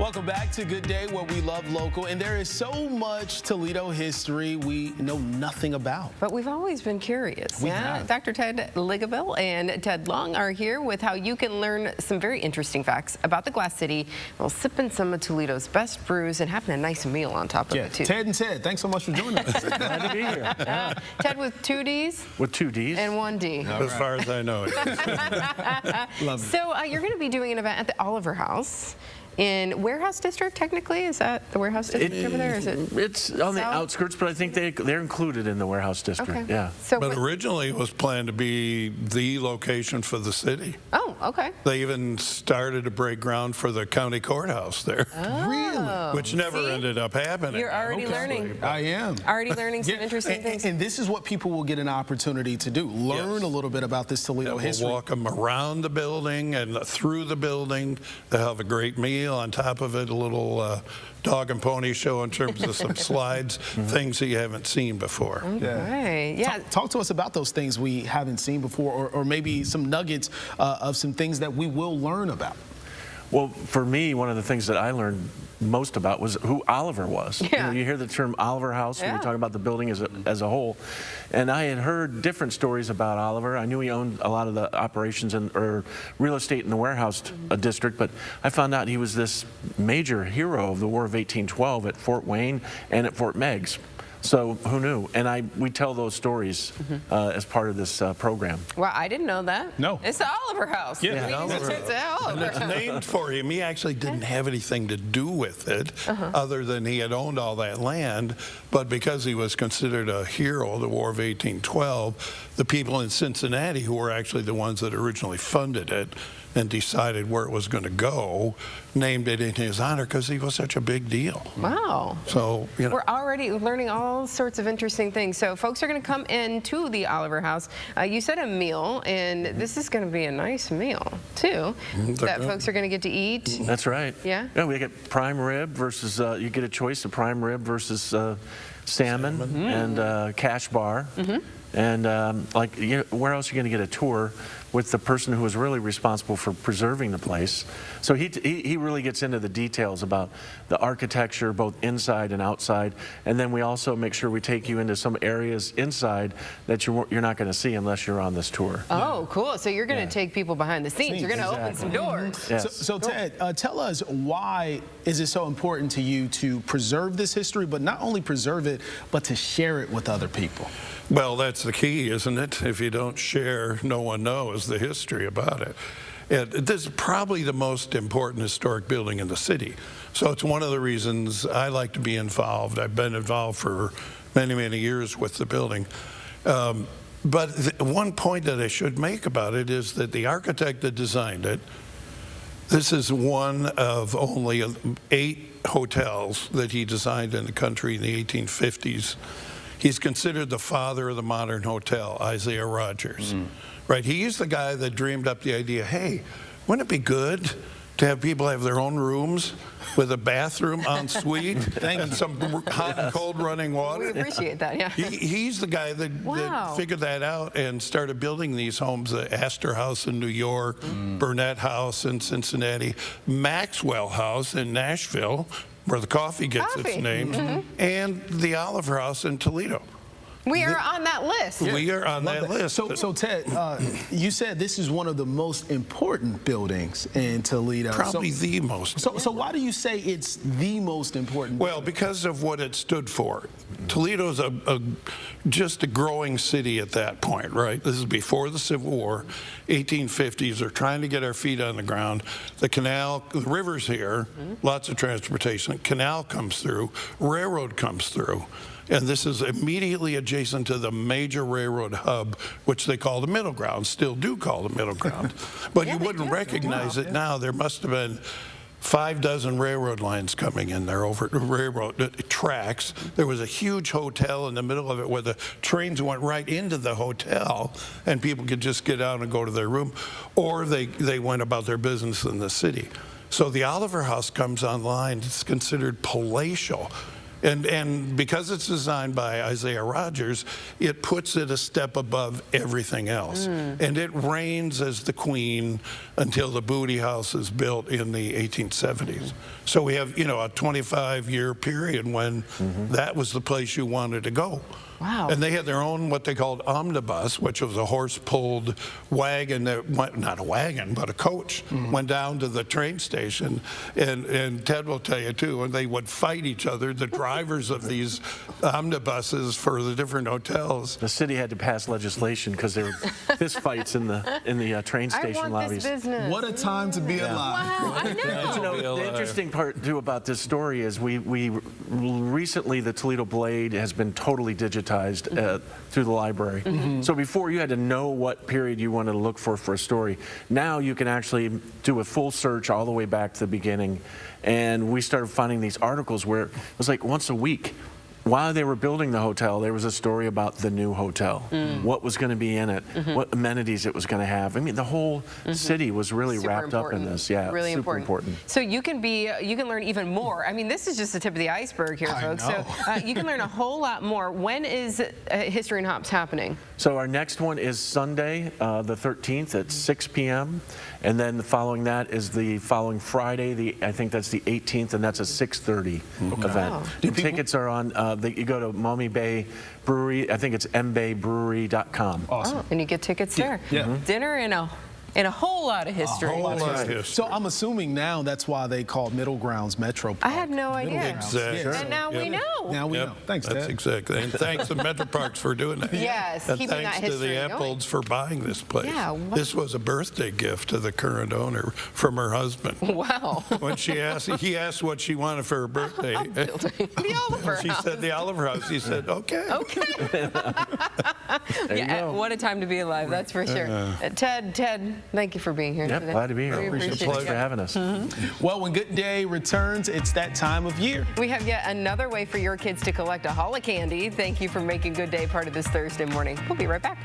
Welcome back to Good Day, where we love local, and there is so much Toledo history we know nothing about. But we've always been curious. We have. Dr. Ted Ligibel and Ted Long are here with how you can learn some very interesting facts about the Glass City while sipping some of Toledo's best brews and having a nice meal on top of it, too. Ted and Ted, thanks so much for joining us. Glad to be here. Yeah. Ted with 2 Ds? With 2 Ds? And 1 D. As far as I know. Love it. So you're going to be doing an event at the Oliver House in Warehouse District, technically? Is that the Warehouse District over there? Is it? It's on the South? outskirts, but I think they're included in the Warehouse District. Okay. Yeah. So But originally it was planned to be the location for the city. Oh, okay. They even started to break ground for the county courthouse there, Oh, which never see? ended up happening. You're already learning. I am. Already learning some interesting things. And this is what people will get an opportunity to do. Learn a little bit about this Toledo history. We'll walk them around the building and through the building. They'll have a great meal. On top of it, a little dog and pony show in terms of some slides, things that you haven't seen before. Okay. Yeah. Talk to us about those things we haven't seen before, or maybe some nuggets of some things that we will learn about. Well, for me, one of the things that I learned most about was who Oliver was. Yeah. You know, you hear the term Oliver House when you're talking about the building as a whole. And I had heard different stories about Oliver. I knew he owned a lot of the operations or real estate in the Warehouse District, but I found out he was this major hero of the War of 1812 at Fort Wayne and at Fort Meigs. So who knew? And we tell those stories as part of this program. Well, I didn't know that. No. It's the Oliver House. Yeah, We Oliver used to say And Oliver it's House. named for him. He actually didn't have anything to do with it other than he had owned all that land. But because he was considered a hero of the War of 1812, the people in Cincinnati, who were actually the ones that originally funded it and decided where it was going to go, named it in his honor because he was such a big deal. Wow. So, you know. We're already learning all sorts of interesting things. So folks are going to come into the Oliver House. You said a meal, and this is going to be a nice meal, too, that folks are going to get to eat. That's right. Yeah? Yeah, we get prime rib versus, you get a choice of prime rib versus salmon and cash bar. And where else are you going to get a tour with the person who was really responsible for preserving the place? So he really gets into the details about the architecture, both inside and outside. And then we also make sure we take you into some areas inside that you're not going to see unless you're on this tour. Oh, cool. So you're going to take people behind the scenes. You're going to open some doors. Yes. So Ted, tell us, why is it so important to you to preserve this history, but not only preserve it, but to share it with other people? Well, that's the key, isn't it? If you don't share, no one knows the history about it. This is probably the most important historic building in the city. So it's one of the reasons I like to be involved. I've been involved for many, many years with the building. But one point that I should make about it is that the architect that designed it, this is one of only 8 hotels that he designed in the country in the 1850s. He's considered the father of the modern hotel, Isaiah Rogers. Right? He's the guy that dreamed up the idea, hey, wouldn't it be good to have people have their own rooms with a bathroom en suite and some hot and cold running water? We appreciate that, yeah. He's the guy that figured that out and started building these homes, the Astor House in New York, Burnett House in Cincinnati, Maxwell House in Nashville, where the coffee gets its name, and the Oliver House in Toledo. We are on that list. We are on that list. So Ted, you said this is one of the most important buildings in Toledo. Probably the most. So why do you say it's the most important? Well, because of what it stood for. Toledo's just a growing city at that point, right? This is before the Civil War, 1850s. They're trying to get our feet on the ground. The canal, the river's here, lots of transportation. Canal comes through, railroad comes through. And this is immediately adjacent to the major railroad hub, which they call the middle ground, still do call the middle ground. But you wouldn't recognize it now. There must have been 5 dozen railroad lines coming in there over railroad tracks. There was a huge hotel in the middle of it where the trains went right into the hotel and people could just get out and go to their room, or they went about their business in the city. So the Oliver House comes online. It's considered palatial. And because it's designed by Isaiah Rogers, it puts it a step above everything else. And it reigns as the queen until the booty house is built in the 1870s. So we have, you know, a 25-year period when that was the place you wanted to go. Wow. And they had their own, what they called omnibus, which was a horse-pulled wagon that went, not a wagon, but a coach, went down to the train station. And Ted will tell you, too, and they would fight each other, the drivers of these omnibuses for the different hotels. The city had to pass legislation because there were fist fights in the train station I want lobbies. this business. What a time to be alive. Wow, I know. You know, the interesting part too about this story is we recently, the Toledo Blade has been totally digitized through the library. So before you had to know what period you wanted to look for a story. Now you can actually do a full search all the way back to the beginning. And we started finding these articles where it was like once a week. While they were building the hotel, there was a story about the new hotel, what was going to be in it, what amenities it was going to have. I mean, the whole city was really Super wrapped up in important. this. Yeah, really super important. So you can learn even more. I mean, this is just the tip of the iceberg here, folks. know. So you can learn a whole lot more. When is History and Hops happening? So our next one is Sunday, the 13th at 6 p.m. And then following that is the following Friday, I think that's the 18th, and that's a 6:30 event. Wow. The tickets are on, you go to Maumee Bay Brewery, I think it's mbaybrewery.com. Awesome. Oh, and you get tickets there. Yeah. Dinner and a whole lot of history. A whole lot of history. So I'm assuming now that's why they call Middle Grounds Metro Park. I had no idea. Exactly. And now we know. Now we Yep, know. Thanks, that's Dad. exactly. And thanks to Metro Parks for doing that. Yes, And keeping thanks that to the history going. Apples for buying this place. Yeah, wow. This was a birthday gift to the current owner from her husband. Wow. When he asked what she wanted for her birthday. The Oliver She House. said the Oliver House. He said, okay. Okay. There you go. What a time to be alive, that's for sure. Ted, thank you for being here Yep, today. glad to be here. We appreciate Thanks it. for having us. Well, when Good Day returns, it's that time of year. We have yet another way for your kids to collect a haul of candy. Thank you for making Good Day part of this Thursday morning. We'll be right back.